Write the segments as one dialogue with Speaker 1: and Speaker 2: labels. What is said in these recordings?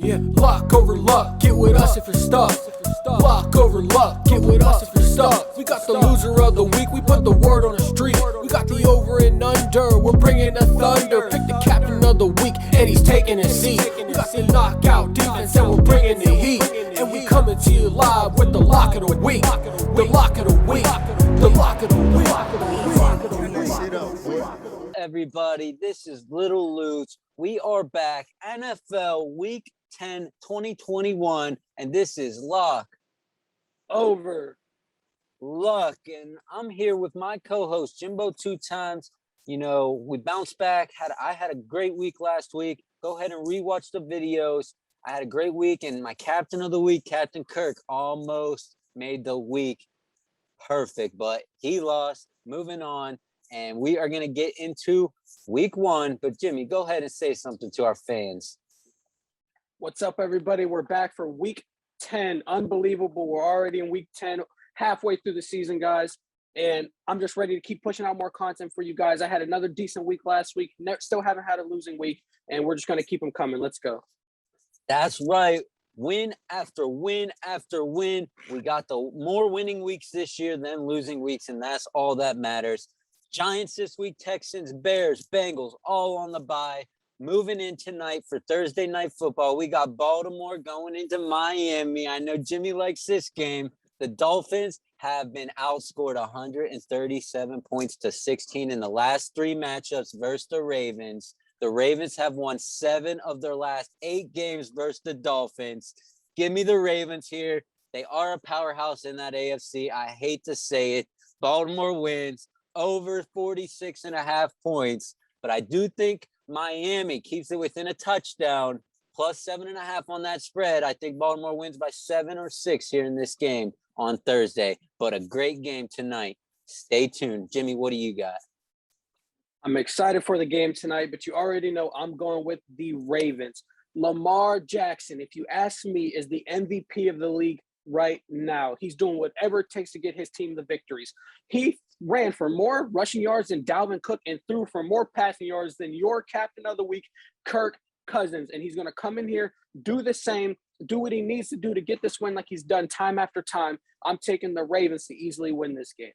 Speaker 1: Yeah, luck over luck, get with us if you're stuck. Luck over luck, get with us if you're stuck. We got the loser of the week, we put the word on the street. We got the over and under, we're bringing the thunder. Pick the captain of the week, and he's taking a seat. We got the knockout defense, and we're bringing the heat. And we coming to you live with the lock of the week. The lock of the week. The lock of the week.
Speaker 2: Everybody, this is Little Lutz. We are back, NFL Week 10, 2021, and this is Lock
Speaker 1: Over
Speaker 2: Luck. And I'm here with my co-host, Jimbo Two Times. You know, we bounced back. I had a great week last week. Go ahead and rewatch the videos. I had a great week, and my captain of the week, Captain Kirk, almost made the week perfect, but he lost. Moving on. And we are going to get into week one. But, Jimmy, go ahead and say something to our fans.
Speaker 3: What's up, everybody? We're back for week 10. Unbelievable. We're already in week 10, halfway through the season, guys. And I'm just ready to keep pushing out more content for you guys. I had another decent week last week. Still haven't had a losing week. And we're just going to keep them coming. Let's go.
Speaker 2: That's right. Win after win after win. We got the more winning weeks this year than losing weeks, and that's all that matters. Giants this week, Texans, Bears, Bengals, all on the bye. Moving in tonight for Thursday Night Football, we got Baltimore going into Miami. I know Jimmy likes this game. The Dolphins have been outscored 137 points to 16 in the last three matchups versus the Ravens. The Ravens have won 7 of their last 8 games versus the Dolphins. Give me the Ravens here. They are a powerhouse in that AFC. I hate to say it. Baltimore wins over 46.5 points, but I do think Miami keeps it within a touchdown, plus 7.5 on that spread. I think Baltimore wins by 7 or 6 here in this game on Thursday, but a great game tonight. Stay tuned. Jimmy, what do you got?
Speaker 3: I'm excited for the game tonight, but you already know I'm going with the Ravens. Lamar Jackson, if you ask me, is the MVP of the league right now. He's doing whatever it takes to get his team the victories. He ran for more rushing yards than Dalvin Cook and threw for more passing yards than your captain of the week, Kirk Cousins. And he's going to come in here, do the same, do what he needs to do to get this win like he's done time after time. I'm taking the Ravens to easily win this game.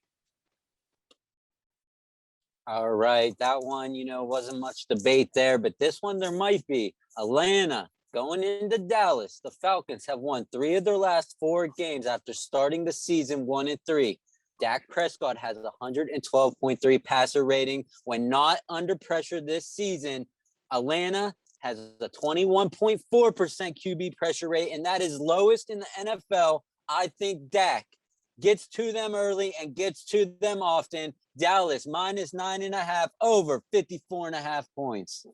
Speaker 2: All right. That one, wasn't much debate there, but this one there might be. Atlanta going into Dallas. The Falcons have won 3 of their last 4 games after starting the season 1-3. Dak Prescott has a 112.3 passer rating when not under pressure this season. Atlanta has a 21.4% QB pressure rate, and that is lowest in the NFL. I think Dak gets to them early and gets to them often. Dallas minus 9.5 over 54.5 points.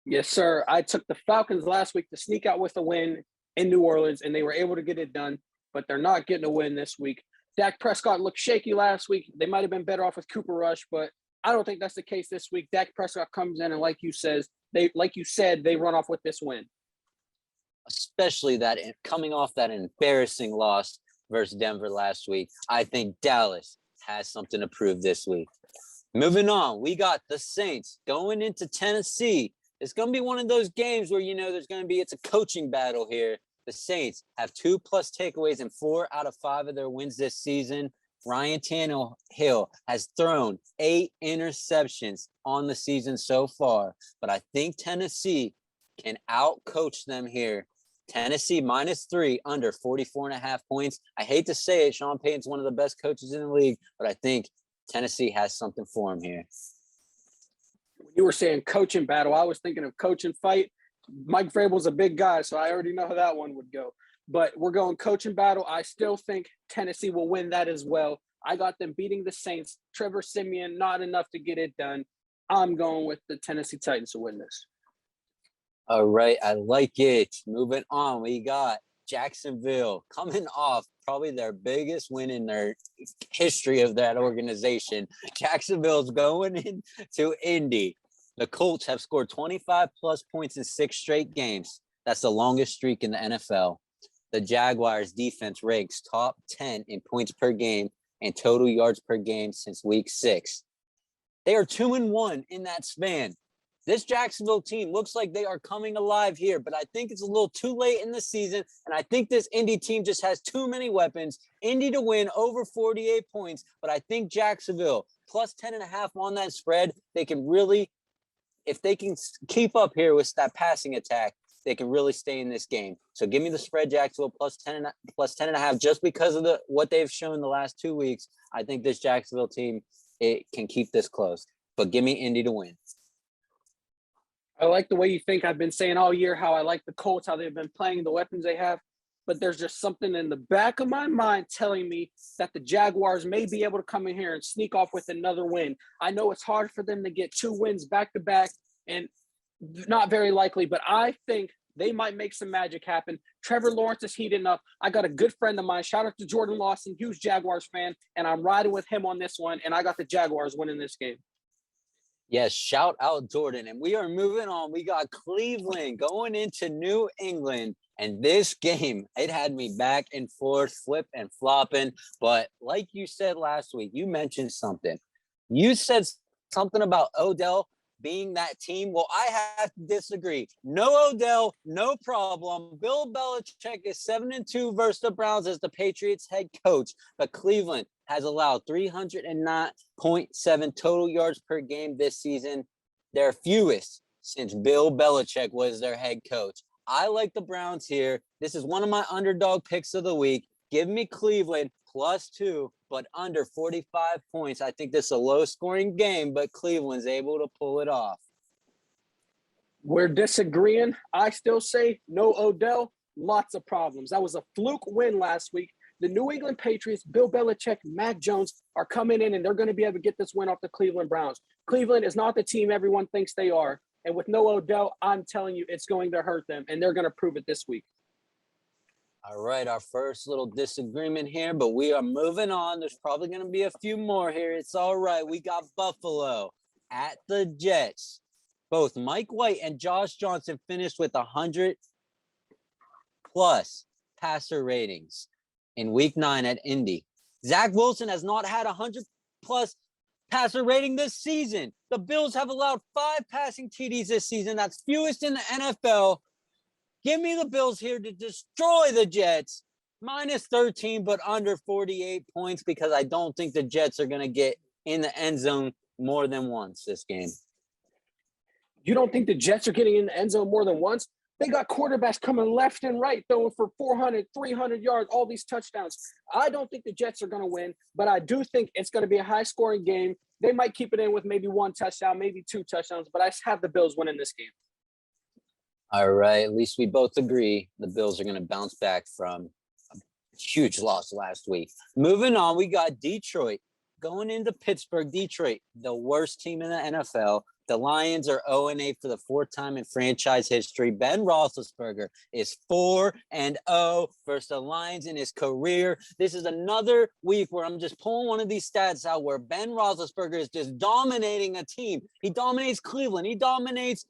Speaker 3: Yes, sir. I took the Falcons last week to sneak out with a win in New Orleans, and they were able to get it done, but they're not getting a win this week. Dak Prescott looked shaky last week. They might have been better off with Cooper Rush, but I don't think that's the case this week. Dak Prescott comes in, and like you said, they run off with this win.
Speaker 2: Especially that coming off that embarrassing loss versus Denver last week. I think Dallas has something to prove this week. Moving on, we got the Saints going into Tennessee. It's going to be one of those games where, it's a coaching battle here. The Saints have 2+ takeaways in 4 out of 5 of their wins this season. Ryan Tannehill has thrown 8 interceptions on the season so far, but I think Tennessee can out-coach them here. Tennessee -3 under 44.5 points. I hate to say it, Sean Payton's one of the best coaches in the league, but I think Tennessee has something for him here.
Speaker 3: When you were saying coaching battle, I was thinking of coaching fight. Mike Vrabel's a big guy, so I already know how that one would go. But we're going coaching battle. I still think Tennessee will win that as well. I got them beating the Saints. Trevor Siemian, not enough to get it done. I'm going with the Tennessee Titans to win this.
Speaker 2: All right, I like it. Moving on, we got Jacksonville coming off probably their biggest win in their history of that organization. Jacksonville's going into Indy. The Colts have scored 25+ points in 6 straight games. That's the longest streak in the NFL. The Jaguars defense ranks top 10 in points per game and total yards per game since week 6. They are 2-1 in that span. This Jacksonville team looks like they are coming alive here, but I think it's a little too late in the season, and I think this Indy team just has too many weapons. Indy to win over 48 points, but I think Jacksonville plus 10.5 on that spread, they can really, if they can keep up here with that passing attack, they can really stay in this game. So give me the spread, Jacksonville plus 10.5, just because of what they've shown the last 2 weeks. I think this Jacksonville team, it can keep this close, but give me Indy to win.
Speaker 3: I like the way you think. I've been saying all year how I like the Colts, how they've been playing, the weapons they have. But there's just something in the back of my mind telling me that the Jaguars may be able to come in here and sneak off with another win. I know it's hard for them to get 2 wins back-to-back and not very likely, but I think they might make some magic happen. Trevor Lawrence is heating up. I got a good friend of mine. Shout out to Jordan Lawson, huge Jaguars fan, and I'm riding with him on this one, and I got the Jaguars winning this game.
Speaker 2: Yes, shout out Jordan. And we are moving on. We got Cleveland going into New England. And this game, it had me back and forth, flip and flopping. But like you said last week, you mentioned something. You said something about Odell being that team. Well, I have to disagree. No Odell, no problem. Bill Belichick is 7-2 versus the Browns as the Patriots head coach. But Cleveland has allowed 309.7 total yards per game this season, their fewest since Bill Belichick was their head coach. I like the Browns here. This is one of my underdog picks of the week. Give me Cleveland +2, but under 45 points. I think this is a low-scoring game, but Cleveland's able to pull it off.
Speaker 3: We're disagreeing. I still say no Odell, lots of problems. That was a fluke win last week. The New England Patriots, Bill Belichick, Mac Jones are coming in, and they're going to be able to get this win off the Cleveland Browns. Cleveland is not the team everyone thinks they are. And with no Odell, I'm telling you, it's going to hurt them, and they're going to prove it this week.
Speaker 2: All right, our first little disagreement here, but we are moving on. There's probably going to be a few more here. It's all right. We got Buffalo at the Jets. Both Mike White and Josh Johnson finished with 100+ passer ratings in Week 9 at Indy. Zach Wilson has not had 100+ passer rating this season. The Bills have allowed 5 passing TDs this season. That's fewest in the NFL. Give me the Bills here to destroy the Jets. -13, but under 48 points, because I don't think the Jets are going to get in the end zone more than once this game.
Speaker 3: You don't think the Jets are getting in the end zone more than once? They got quarterbacks coming left and right, throwing for 400, 300 yards, all these touchdowns. I don't think the Jets are going to win, but I do think it's going to be a high-scoring game. They might keep it in with maybe 1 touchdown, maybe 2 touchdowns, but I have the Bills winning this game.
Speaker 2: All right, at least we both agree the Bills are going to bounce back from a huge loss last week. Moving on, we got Detroit going into Pittsburgh. Detroit, the worst team in the NFL. The Lions are 0-8 for the 4th time in franchise history. Ben Roethlisberger is 4-0 versus the Lions in his career. This is another week where I'm just pulling one of these stats out where Ben Roethlisberger is just dominating a team. He dominates Cleveland. He dominates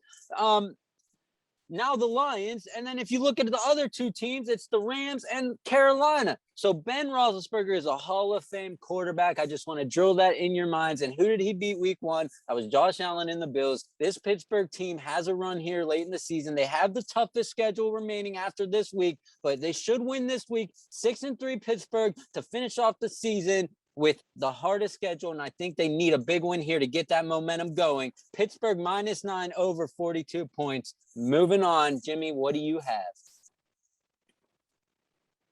Speaker 2: now the Lions. And then if you look at the other 2 teams, it's the Rams and Carolina. So Ben Roethlisberger is a Hall of Fame quarterback. I just want to drill that in your minds. And who did he beat Week 1? That was Josh Allen and the Bills. This Pittsburgh team has a run here late in the season. They have the toughest schedule remaining after this week, but they should win this week. 6-3 Pittsburgh to finish off the season with the hardest schedule, and I think they need a big win here to get that momentum going. Pittsburgh -9 over 42 points. Moving on, Jimmy, what do you have?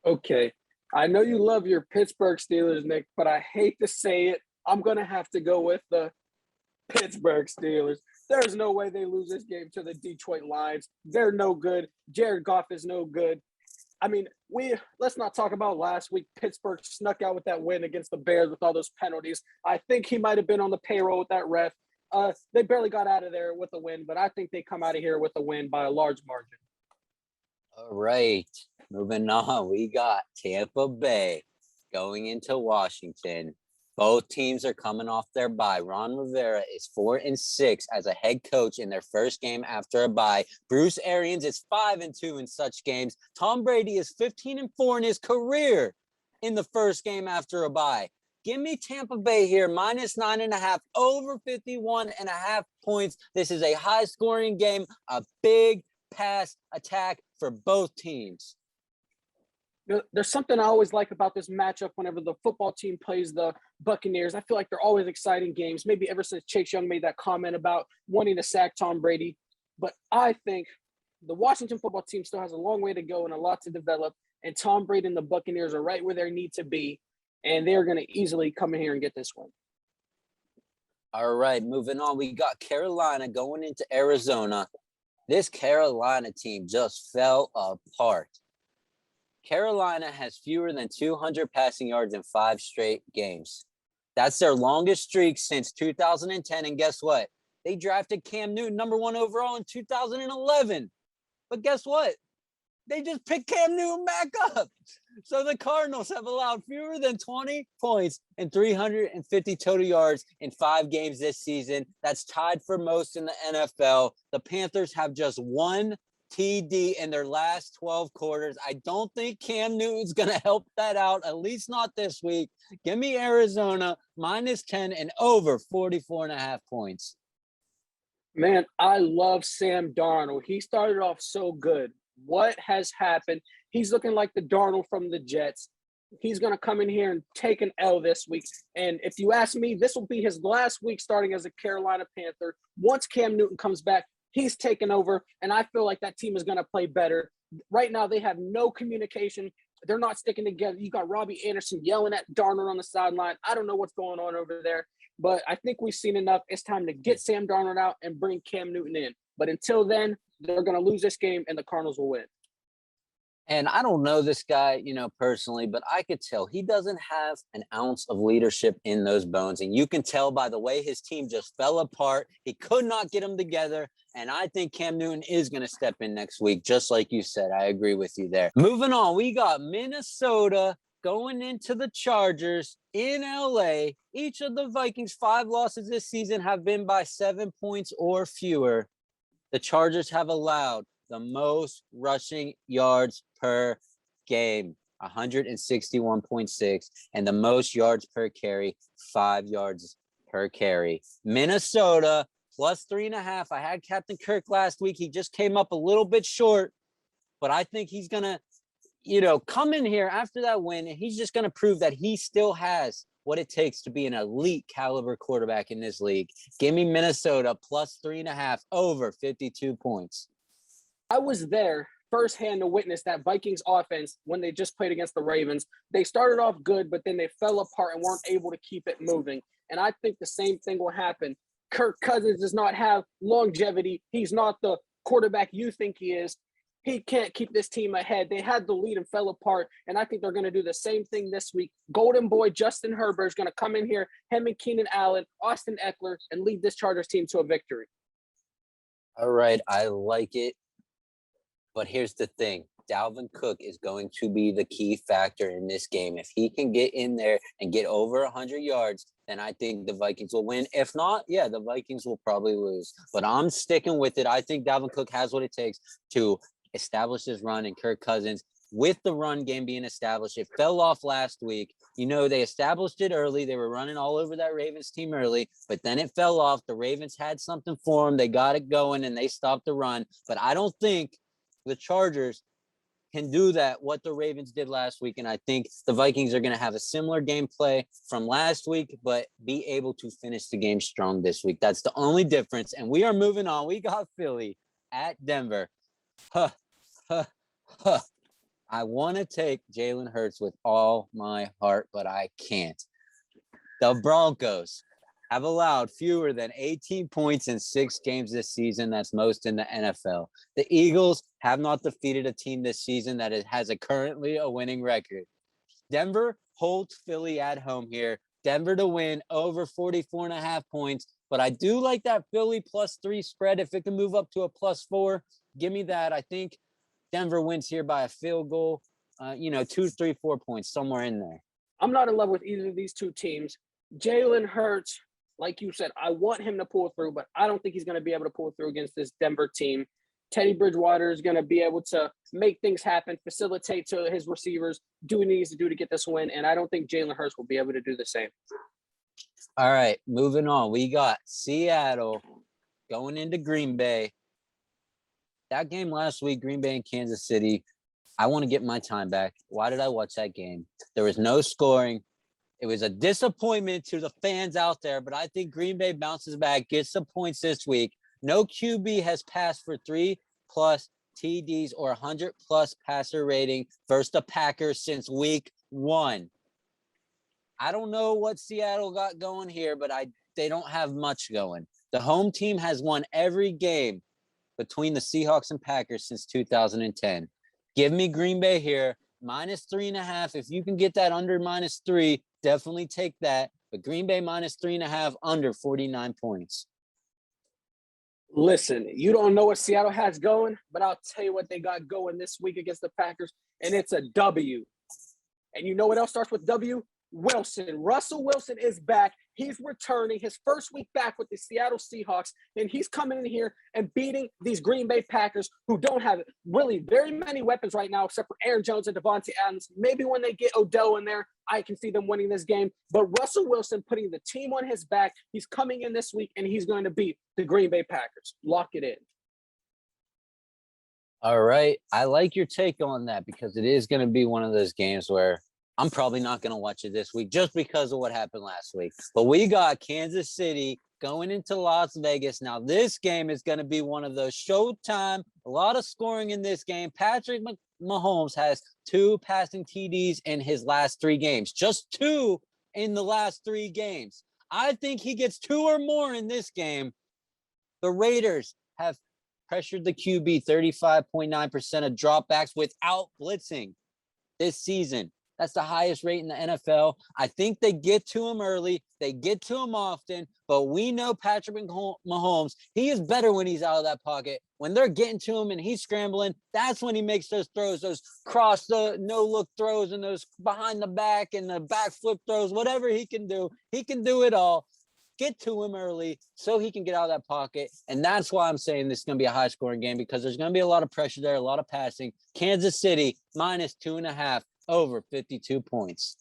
Speaker 3: Okay. I know you love your Pittsburgh Steelers, Nick, but I hate to say it. I'm going to have to go with the Pittsburgh Steelers. There's no way they lose this game to the Detroit Lions. They're no good. Jared Goff is no good. I mean, let's not talk about last week. Pittsburgh snuck out with that win against the Bears with all those penalties. I think he might have been on the payroll with that ref. They barely got out of there with a win, but I think they come out of here with a win by a large margin.
Speaker 2: All right, moving on. We got Tampa Bay going into Washington. Both teams are coming off their bye. Ron Rivera is 4-6 as a head coach in their first game after a bye. Bruce Arians is 5-2 in such games. Tom Brady is 15-4 in his career in the first game after a bye. Give me Tampa Bay here, -9.5, over 51.5 points. This is a high-scoring game, a big pass attack for both teams.
Speaker 3: There's something I always like about this matchup whenever the football team plays the Buccaneers. I feel like they're always exciting games, maybe ever since Chase Young made that comment about wanting to sack Tom Brady. But I think the Washington football team still has a long way to go and a lot to develop, and Tom Brady and the Buccaneers are right where they need to be, and they're going to easily come in here and get this one.
Speaker 2: All right, moving on. We got Carolina going into Arizona. This Carolina team just fell apart. Carolina has fewer than 200 passing yards in 5 straight games. That's their longest streak since 2010. And guess what? They drafted Cam Newton #1 overall in 2011. But guess what? They just picked Cam Newton back up. So the Cardinals have allowed fewer than 20 points and 350 total yards in 5 games this season. That's tied for most in the NFL. The Panthers have just 1 TD in their last 12 quarters. I don't think Cam Newton's going to help that out, at least not this week. Give me Arizona -10 and over 44.5 points.
Speaker 3: Man, I love Sam Darnold. He started off so good. What has happened? He's looking like the Darnold from the Jets. He's going to come in here and take an L this week. And if you ask me, this will be his last week starting as a Carolina Panther. Once Cam Newton comes back, he's taken over, and I feel like that team is going to play better. Right now, they have no communication. They're not sticking together. You got Robbie Anderson yelling at Darnold on the sideline. I don't know what's going on over there, but I think we've seen enough. It's time to get Sam Darnold out and bring Cam Newton in. But until then, they're going to lose this game, and the Cardinals will win.
Speaker 2: And I don't know this guy, personally, but I could tell he doesn't have an ounce of leadership in those bones. And you can tell by the way his team just fell apart. He could not get them together. And I think Cam Newton is going to step in next week, just like you said. I agree with you there. Moving on, we got Minnesota going into the Chargers in LA. Each of the Vikings' 5 losses this season have been by 7 points or fewer. The Chargers have allowed the most rushing yards per game, 161.6, and the most yards per carry, 5 yards per carry. Minnesota +3.5. I had Captain Kirk last week. He just came up a little bit short, but I think he's going to, come in here after that win, and he's just going to prove that he still has what it takes to be an elite caliber quarterback in this league. Give me Minnesota +3.5 over 52 points.
Speaker 3: I was there firsthand to witness that Vikings offense when they just played against the Ravens. They started off good, but then they fell apart and weren't able to keep it moving. And I think the same thing will happen. Kirk Cousins does not have longevity. He's not the quarterback you think he is. He can't keep this team ahead. They had the lead and fell apart, and I think they're going to do the same thing this week. Golden boy Justin Herbert is going to come in here, him and Keenan Allen, Austin Eckler, and lead this Chargers team to a victory.
Speaker 2: All right, I like it. But here's the thing. Dalvin Cook is going to be the key factor in this game. If he can get in there and get over 100 yards, then I think the Vikings will win. If not, the Vikings will probably lose. But I'm sticking with it. I think Dalvin Cook has what it takes to establish his run, and Kirk Cousins, with the run game being established, it fell off last week. They established it early. They were running all over that Ravens team early, but then it fell off. The Ravens had something for them. They got it going, and they stopped the run. But I don't think the Chargers can do that, what the Ravens did last week. And I think the Vikings are going to have a similar gameplay from last week, but be able to finish the game strong this week. That's the only difference. And we are moving on. We got Philly at Denver. I want to take Jalen Hurts with all my heart, but I can't. The Broncos have allowed fewer than 18 points in 6 games this season. That's most in the NFL. The Eagles have not defeated a team this season that has currently a winning record. Denver holds Philly at home here. Denver to win over 44.5 points. But I do like that Philly +3 spread. If it can move up to a +4, give me that. I think Denver wins here by a field goal, 2, 3, 4 points, somewhere in there.
Speaker 3: I'm not in love with either of these two teams. Jalen Hurts, like you said, I want him to pull through, but I don't think he's going to be able to pull through against this Denver team. Teddy Bridgewater is going to be able to make things happen, facilitate to his receivers, do what he needs to do to get this win. And I don't think Jalen Hurts will be able to do the same.
Speaker 2: All right, moving on. We got Seattle going into Green Bay. That game last week, Green Bay and Kansas City, I want to get my time back. Why did I watch that game? There was no scoring. It was a disappointment to the fans out there, but I think Green Bay bounces back, gets some points this week. No QB has passed for 3+ TDs or 100+ passer rating versus the Packers since week 1. I don't know what Seattle got going here, but they don't have much going. The home team has won every game between the Seahawks and Packers since 2010. Give me Green Bay here, -3.5. If you can get that under -3, definitely take that. But Green Bay -3.5 under 49 points.
Speaker 3: Listen, you don't know what Seattle has going, but I'll tell you what they got going this week against the Packers, and it's a W. And you know what else starts with W? Wilson. Russell Wilson is back. He's returning his first week back with the Seattle Seahawks, and he's coming in here and beating these Green Bay Packers who don't have really very many weapons right now except for Aaron Jones and Devontae Adams. Maybe when they get Odell in there, I can see them winning this game. But Russell Wilson putting the team on his back, he's coming in this week, and he's going to beat the Green Bay Packers. Lock it in.
Speaker 2: All right. I like your take on that because it is going to be one of those games where I'm probably not going to watch it this week just because of what happened last week. But we got Kansas City going into Las Vegas. Now, this game is going to be one of those showtime, a lot of scoring in this game. Patrick Mahomes has 2 passing TDs in his last 3 games, just 2 in the last 3 games. I think he gets 2 or more in this game. The Raiders have pressured the QB 35.9% of dropbacks without blitzing this season. That's the highest rate in the NFL. I think they get to him early. They get to him often. But we know Patrick Mahomes, he is better when he's out of that pocket. When they're getting to him and he's scrambling, that's when he makes those throws, those cross the no-look throws and those behind the back and the back flip throws, whatever he can do. He can do it all. Get to him early so he can get out of that pocket. And that's why I'm saying this is going to be a high-scoring game because there's going to be a lot of pressure there, a lot of passing. Kansas City -2.5. Over 52 points.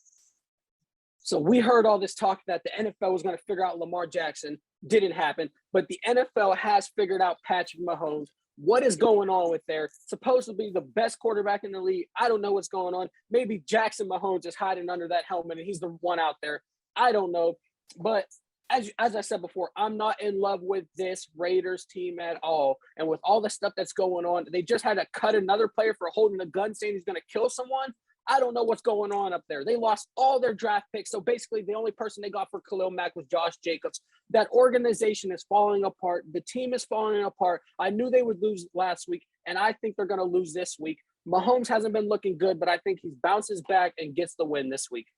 Speaker 3: So we heard all this talk that the NFL was going to figure out Lamar Jackson. Didn't happen. But the NFL has figured out Patrick Mahomes. What is going on with there? Supposed to be the best quarterback in the league. I don't know what's going on. Maybe Jackson Mahomes is hiding under that helmet and he's the one out there. I don't know. But as I said before, I'm not in love with this Raiders team at all. And with all the stuff that's going on, they just had to cut another player for holding a gun saying he's going to kill someone. I don't know what's going on up there. They lost all their draft picks. So basically the only person they got for Khalil Mack was Josh Jacobs. That organization is falling apart. The team is falling apart. I knew they would lose last week, and I think they're going to lose this week. Mahomes hasn't been looking good, but I think he bounces back and gets the win this week.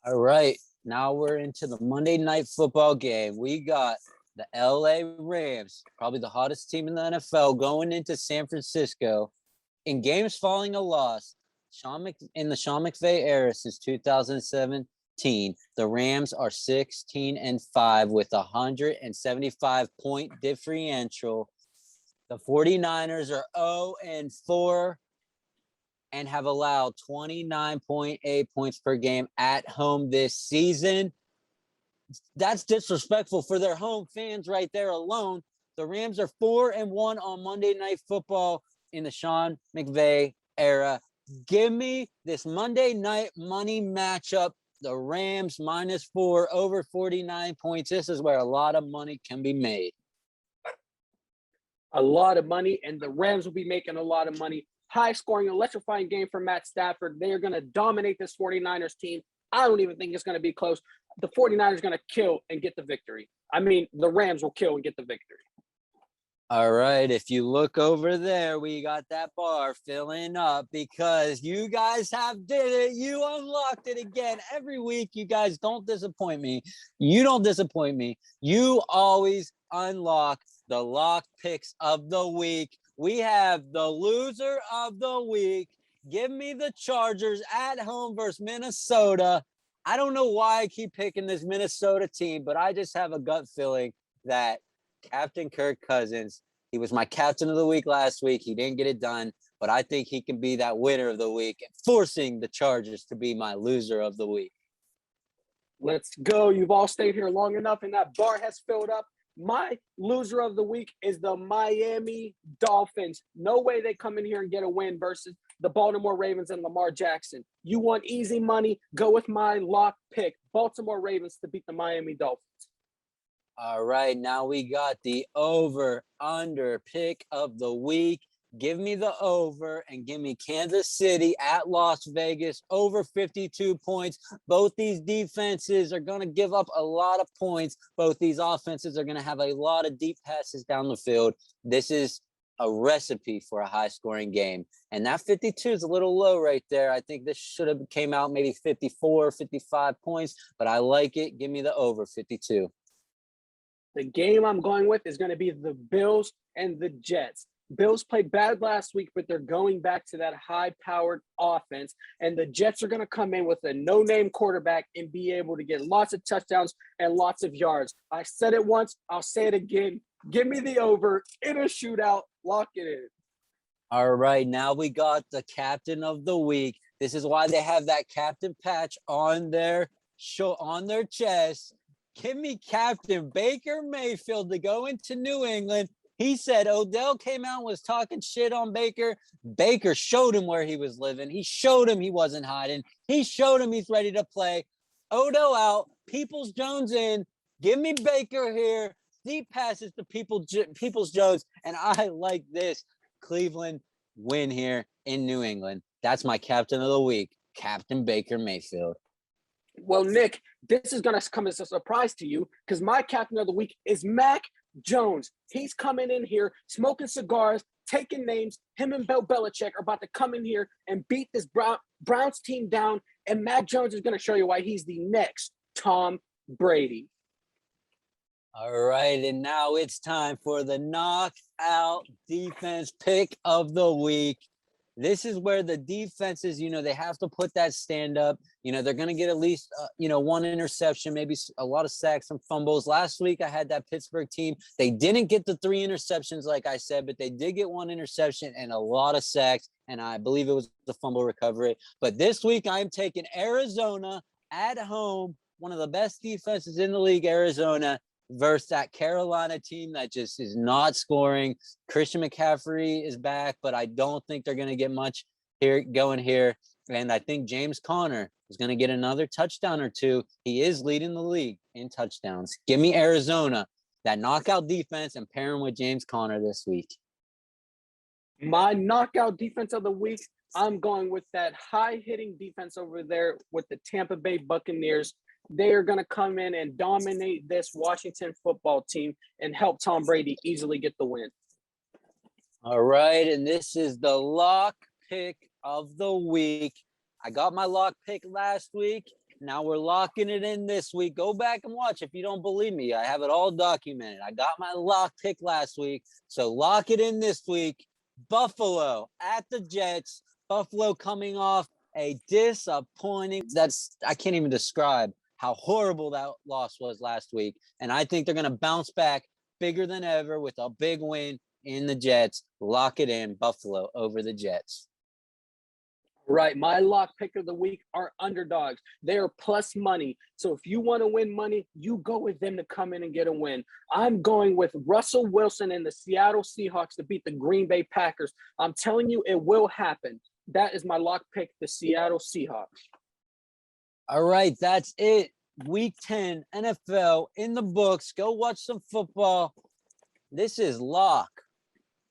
Speaker 2: All right. Now we're into the Monday Night Football game. We got the LA Rams, probably the hottest team in the NFL, going into San Francisco. In games following a loss, in the Sean McVay era since 2017, the Rams are 16-5 with a 175-point differential. The 49ers are 0-4 and have allowed 29.8 points per game at home this season. That's disrespectful for their home fans right there alone. The Rams are 4-1 on Monday Night Football in the Sean McVay era. Give me this Monday night money matchup. The Rams -4 over 49 points. This is where a lot of money can be made.
Speaker 3: A lot of money, and the Rams will be making a lot of money. High-scoring, electrifying game for Matt Stafford. They are going to dominate this 49ers team. I don't even think it's going to be close. The 49ers are going to kill and get the victory. I mean, the Rams will kill and get the victory.
Speaker 2: All right, if you look over there, we got that bar filling up because you guys have did it. You unlocked it again. Every week, you guys don't disappoint me. You don't disappoint me. You always unlock the lock picks of the week. We have the loser of the week. Give me the Chargers at home versus Minnesota. I don't know why I keep picking this Minnesota team, but I just have a gut feeling that Captain Kirk Cousins He was my captain of the week last week. He didn't get it done, but I think he can be that winner of the week, forcing the Chargers to be my loser of the week.
Speaker 3: Let's go. You've all stayed here long enough, and that bar has filled up. My loser of the week is the Miami Dolphins. No way they come in here and get a win versus the Baltimore Ravens and Lamar Jackson. You want easy money? Go with my lock pick, Baltimore Ravens to beat the Miami Dolphins.
Speaker 2: All right, now we got the over-under pick of the week. Give me the over and give me Kansas City at Las Vegas, over 52 points. Both these defenses are going to give up a lot of points. Both these offenses are going to have a lot of deep passes down the field. This is a recipe for a high-scoring game. And that 52 is a little low right there. I think this should have came out maybe 54, 55 points, but I like it. Give me the over 52.
Speaker 3: The game I'm going with is going to be the Bills and the Jets. Bills played bad last week, but they're going back to that high-powered offense. And the Jets are going to come in with a no-name quarterback and be able to get lots of touchdowns and lots of yards. I said it once. I'll say it again. Give me the over in a shootout. Lock it in.
Speaker 2: All right, now we got the captain of the week. This is why they have that captain patch on their chest. Give me Captain Baker Mayfield to go into New England. He said Odell came out and was talking shit on Baker. Baker showed him where he was living. He showed him he wasn't hiding. He showed him he's ready to play. Odell out, Peoples-Jones in. Give me Baker here. Deep passes to Peoples-Jones. And I like this. Cleveland win here in New England. That's my captain of the week, Captain Baker Mayfield.
Speaker 3: Well, Nick, this is going to come as a surprise to you because my captain of the week is Mac Jones. He's coming in here, smoking cigars, taking names. Him and Bill Belichick are about to come in here and beat this Browns team down, and Mac Jones is going to show you why he's the next Tom Brady.
Speaker 2: All right, and now it's time for the knockout defense pick of the week. This is where the defenses, they have to put that stand up. They're going to get at least, one interception, maybe a lot of sacks and fumbles. Last week, I had that Pittsburgh team. They didn't get the 3 interceptions, like I said, but they did get 1 interception and a lot of sacks. And I believe it was the fumble recovery. But this week, I'm taking Arizona at home, one of the best defenses in the league, Arizona, versus that Carolina team that just is not scoring. Christian McCaffrey is back, but I don't think they're going to get much going here. And I think James Conner is going to get another touchdown or 2. He is leading the league in touchdowns. Give me Arizona, that knockout defense, and pair him with James Conner this week.
Speaker 3: My knockout defense of the week, I'm going with that high-hitting defense over there with the Tampa Bay Buccaneers. They are going to come in and dominate this Washington football team and help Tom Brady easily get the win.
Speaker 2: All right, and this is the lock pick of the week. I got my lock pick last week. Now we're locking it in this week. Go back and watch if you don't believe me. I have it all documented. I got my lock pick last week, so lock it in this week. Buffalo at the Jets. Buffalo coming off a disappointing, I can't even describe how horrible that loss was last week. And I think they're going to bounce back bigger than ever with a big win in the Jets. Lock it in, Buffalo over the Jets.
Speaker 3: Right. My lock pick of the week are underdogs. They are plus money. So if you want to win money, you go with them to come in and get a win. I'm going with Russell Wilson and the Seattle Seahawks to beat the Green Bay Packers. I'm telling you, it will happen. That is my lock pick, the Seattle Seahawks.
Speaker 2: All right, that's it. Week 10 NFL in the books. Go watch some football. This is lock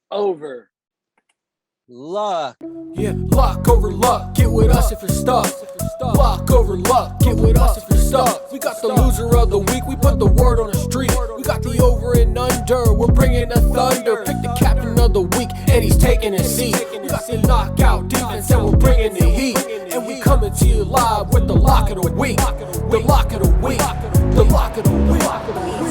Speaker 3: over
Speaker 2: luck.
Speaker 1: Yeah, lock over luck. Get with us if you're stuck. Lock over luck. Get with us if you're stuck. We got the loser of the week. We put the word on the street. We got the over and under. We're bringing the thunder. Pick the captain of the week, and he's taking a seat. We got the knockout defense, and we're bringing the heat. And we coming to you live with the lock of the week. The lock of the week. The lock of the week.